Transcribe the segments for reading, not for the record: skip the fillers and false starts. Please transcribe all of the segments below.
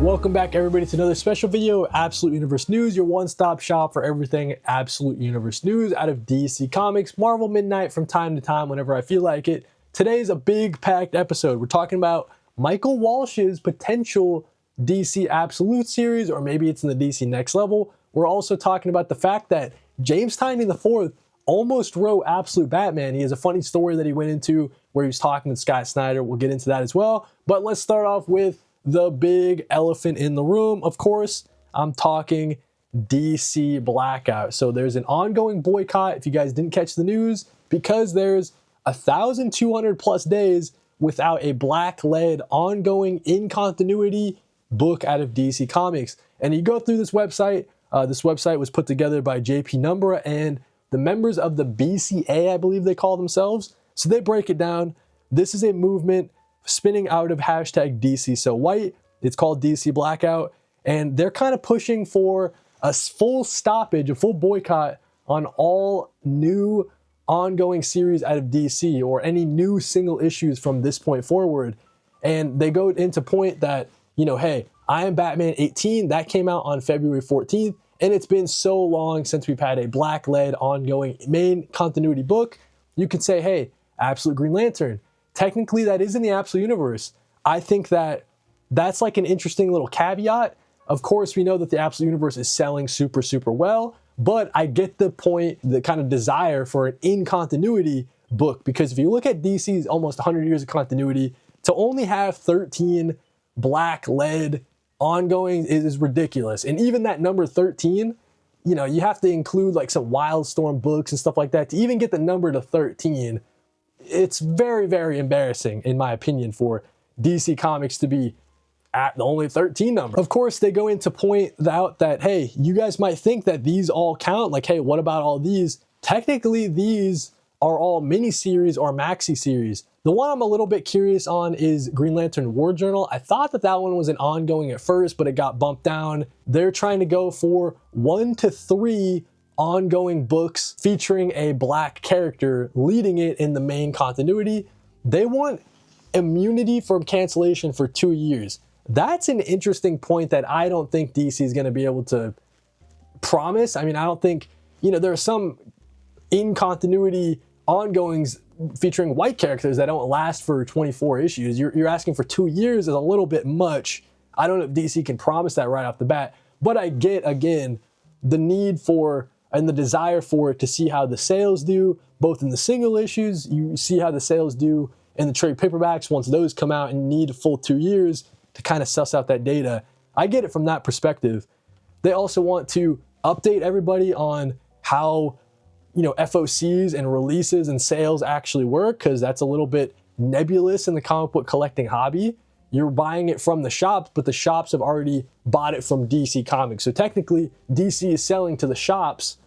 Welcome back everybody to another special video of Absolute Universe News, your one-stop shop for everything Absolute Universe News out of DC Comics, Marvel Midnight from time to time whenever I feel like it. Today's a big packed episode. We're talking about Michael Walsh's potential DC Absolute series, or maybe it's in the DC Next Level. We're also talking about the fact that James Tynion IV almost wrote Absolute Batman. He has a funny story that he went into where he was talking with Scott Snyder. We'll get into that as well. But let's start off with the big elephant in the room. Of course, I'm talking DC Blackout. So there's an ongoing boycott, if you guys didn't catch the news, because there's 1,200 plus days without a black-led ongoing in continuity book out of DC Comics. And you go through this website was put together by JP Numbra and the members of the BCA, I believe they call themselves. So they break it down. This is a movement spinning out of hashtag DC So White. It's called DC Blackout, and they're kind of pushing for a full stoppage, a full boycott on all new ongoing series out of DC or any new single issues from this point forward. And they go into point that, you know, hey, I Am Batman 18, that came out on February 14th, and it's been so long since we've had a black-led ongoing main continuity book. You could say, hey, Absolute Green Lantern, technically that is in the Absolute Universe. I think that that's like an interesting little caveat. Of course, we know that the Absolute Universe is selling super, super well, but I get the point, the kind of desire for an in-continuity book, because if you look at DC's almost 100 years of continuity, to only have 13 black-led ongoing is ridiculous. And even that number 13, you know, you have to include like some Wildstorm books and stuff like that to even get the number to 13. It's very, very embarrassing, in my opinion, for DC Comics to be at the only 13 number. Of course, they go into point out that, hey, you guys might think that these all count. Like, hey, what about all these? Technically, these are all miniseries or maxi series. The one I'm a little bit curious on is Green Lantern War Journal. I thought that that one was an ongoing at first, but it got bumped down. They're trying to go for 1 to 3 ongoing books featuring a black character leading it in the main continuity. They want immunity from cancellation for 2 years. That's an interesting point that I don't think DC is going to be able to promise. I mean, I don't think, you know, there are some in continuity ongoings featuring white characters that don't last for 24 issues. You're asking for 2 years is a little bit much. I don't know if DC can promise that right off the bat, but I get, again, the need for and the desire for it to see how the sales do, both in the single issues, you see how the sales do in the trade paperbacks once those come out and need a full 2 years to kind of suss out that data. I get it from that perspective. They also want to update everybody on how, you know, FOCs and releases and sales actually work, because that's a little bit nebulous in the comic book collecting hobby. You're buying it from the shops, but the shops have already bought it from DC Comics. So technically, DC is selling to the shops.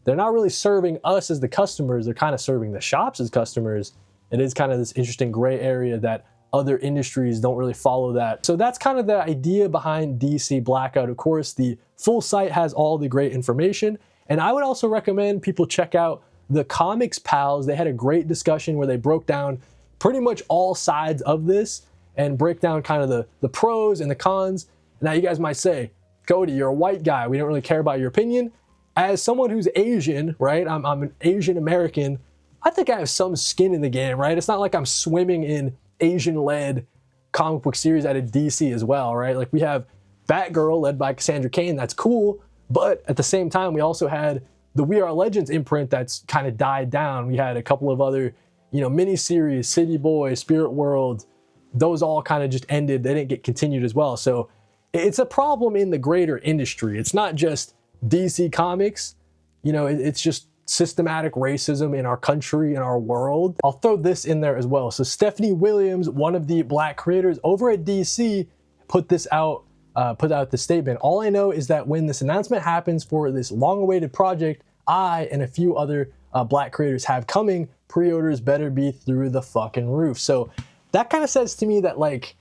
They're not really serving us as the customers. They're kind of serving the shops as customers. It is kind of this interesting gray area that other industries don't really follow that. So that's kind of the idea behind DC Blackout. Of course, the full site has all the great information. And I would also recommend people check out the Comics Pals. They had a great discussion where they broke down pretty much all sides of this and break down kind of the pros and the cons. Now you guys might say, Cody, you're a white guy. We don't really care about your opinion. As someone who's Asian, right? I'm an Asian American. I think I have some skin in the game, right? It's not like I'm swimming in Asian-led comic book series out of DC as well, right? Like we have Batgirl led by Cassandra Cain. That's cool. But at the same time, we also had the We Are Legends imprint that's kind of died down. We had a couple of other, you know, miniseries, City Boy, Spirit World. Those all kind of just ended. They didn't get continued as well. So it's a problem in the greater industry. It's not just DC Comics. You know, it's just systematic racism in our country, in our world. I'll throw this in there as well. So Stephanie Williams, one of the black creators over at DC, put out this statement. All I know is that when this announcement happens for this long-awaited project, I and a few other black creators have coming, pre-orders better be through the fucking roof. So that kind of says to me that, like,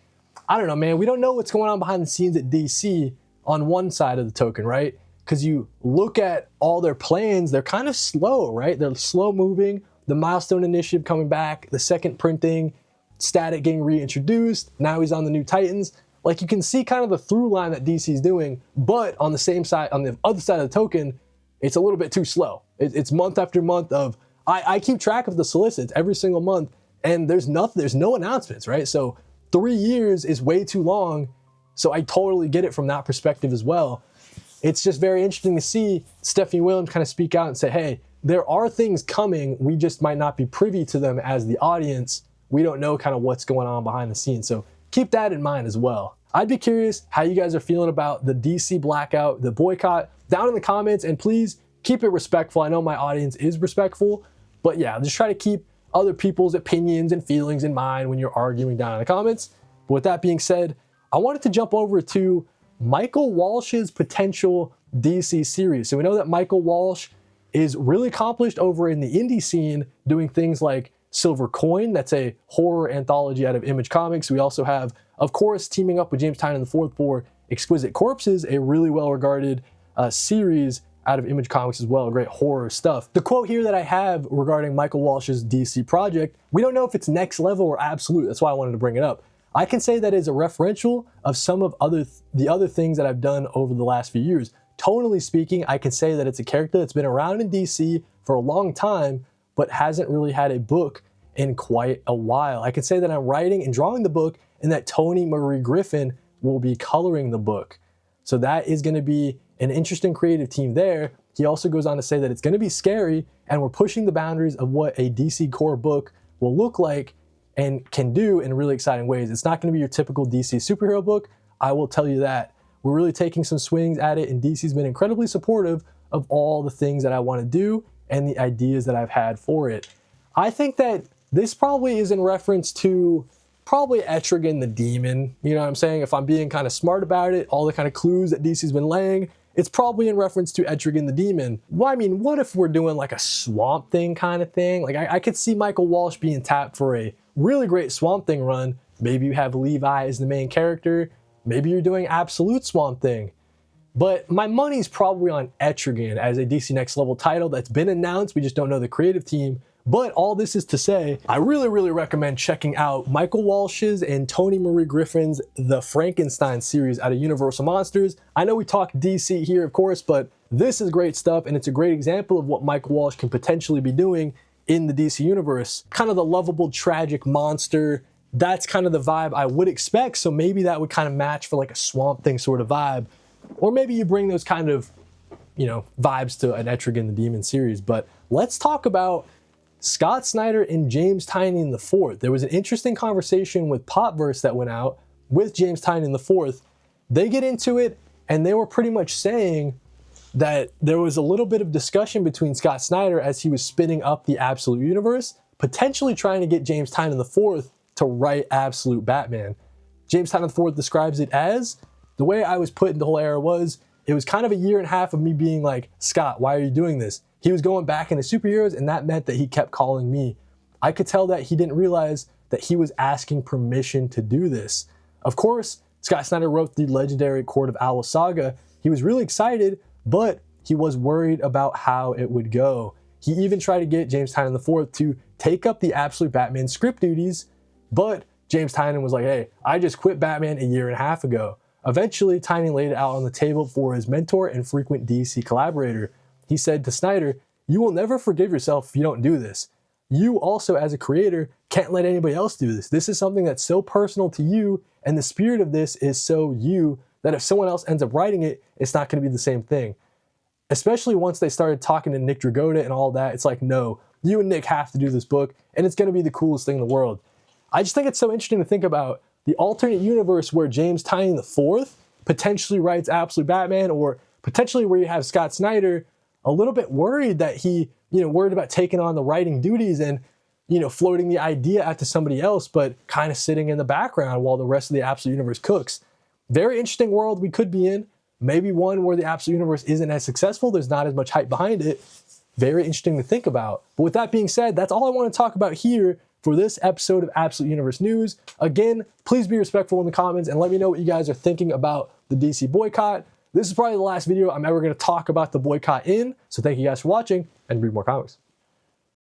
I don't know, man, we don't know what's going on behind the scenes at DC on one side of the token, right? Because you look at all their plans, they're kind of slow, right? They're slow moving. The Milestone Initiative coming back, the second printing, Static getting reintroduced. Now he's on the New Titans. like you can see kind of the through line that DC is doing, but on the same side, on the other side of the token, it's a little bit too slow. It's month after month of, I keep track of the solicits every single month, and there's no announcements, right? So 3 years is way too long. So I totally get it from that perspective as well. It's just very interesting to see Stephanie Williams kind of speak out and say, hey, there are things coming. We just might not be privy to them as the audience. We don't know kind of what's going on behind the scenes. So keep that in mind as well. I'd be curious how you guys are feeling about the DC Blackout, the boycott, down in the comments, and please keep it respectful. I know my audience is respectful, but yeah, just try to keep other people's opinions and feelings in mind when you're arguing down in the comments. But with that being said, I wanted to jump over to Michael Walsh's potential DC series. So we know that Michael Walsh is really accomplished over in the indie scene, doing things like Silver Coin, that's a horror anthology out of Image Comics. We also have, of course, teaming up with James Tynion IV for Exquisite Corpses, a really well-regarded series out of Image Comics as well, great horror stuff. The quote here that I have regarding Michael Walsh's DC project, we don't know if it's next level or absolute, that's why I wanted to bring it up. I can say that is a referential of some of the other things that I've done over the last few years. Tonally speaking, I can say that it's a character that's been around in DC for a long time, but hasn't really had a book in quite a while. I can say that I'm writing and drawing the book and that Toni Marie Griffin will be coloring the book. So that is going to be an interesting creative team there. He also goes on to say that it's going to be scary and we're pushing the boundaries of what a DC core book will look like and can do in really exciting ways. It's not going to be your typical DC superhero book, I will tell you that. We're really taking some swings at it, and DC's been incredibly supportive of all the things that I want to do and the ideas that I've had for it. I think that this probably is in reference to probably Etrigan the Demon. You know what I'm saying? If I'm being kind of smart about it, all the kind of clues that DC's been laying, it's probably in reference to Etrigan the Demon. Well, I mean, what if we're doing like a Swamp Thing kind of thing? Like I could see Michael Walsh being tapped for a really great Swamp Thing run. Maybe you have Levi as the main character. Maybe you're doing absolute Swamp Thing. But my money's probably on Etrigan as a DC Next Level title that's been announced. We just don't know the creative team. But all this is to say, I really recommend checking out Michael Walsh's and Toni Marie Griffin's The Frankenstein series out of Universal Monsters. I know we talk DC here, of course, but this is great stuff, and it's a great example of what Michael Walsh can potentially be doing in the DC universe. Kind of the lovable, tragic monster. That's kind of the vibe I would expect, so maybe that would kind of match for like a Swamp Thing sort of vibe. Or maybe you bring those kind of, you know, vibes to an Etrigan the Demon series. But let's talk about Scott Snyder and James Tynion IV. There was an interesting conversation with Popverse that went out with James Tynion IV. They get into it, and they were pretty much saying that there was a little bit of discussion between Scott Snyder as he was spinning up the Absolute Universe, potentially trying to get James Tynion IV to write Absolute Batman. James Tynion IV describes it as, the way I was put in the whole era was, it was kind of a year and a half of me being like, Scott, why are you doing this? He was going back into superheroes, and that meant that he kept calling me. I could tell that he didn't realize that he was asking permission to do this. Of course, Scott Snyder wrote the legendary Court of Owls saga. He was really excited, but he was worried about how it would go. He even tried to get James Tynion IV to take up the Absolute Batman script duties, but James Tynion was like, hey, I just quit Batman a year and a half ago. Eventually, Tynion laid it out on the table for his mentor and frequent DC collaborator. He said to Snyder, you will never forgive yourself if you don't do this. You also, as a creator, can't let anybody else do this. This is something that's so personal to you, and the spirit of this is so you, that if someone else ends up writing it, it's not going to be the same thing. Especially once they started talking to Nick Dragotta and all that, it's like, no, you and Nick have to do this book, and it's going to be the coolest thing in the world. I just think it's so interesting to think about the alternate universe where James Tynion IV potentially writes Absolute Batman, or potentially where you have Scott Snyder a little bit worried that he, worried about taking on the writing duties and, floating the idea out to somebody else, but kind of sitting in the background while the rest of the Absolute Universe cooks. Very interesting world we could be in. Maybe one where the Absolute Universe isn't as successful. There's not as much hype behind it. Very interesting to think about. But with that being said, that's all I want to talk about here for this episode of Absolute Universe News. Again, please be respectful in the comments and let me know what you guys are thinking about the DC boycott. This is probably the last video I'm ever going to talk about the boycott in. So thank you guys for watching, and read more comics.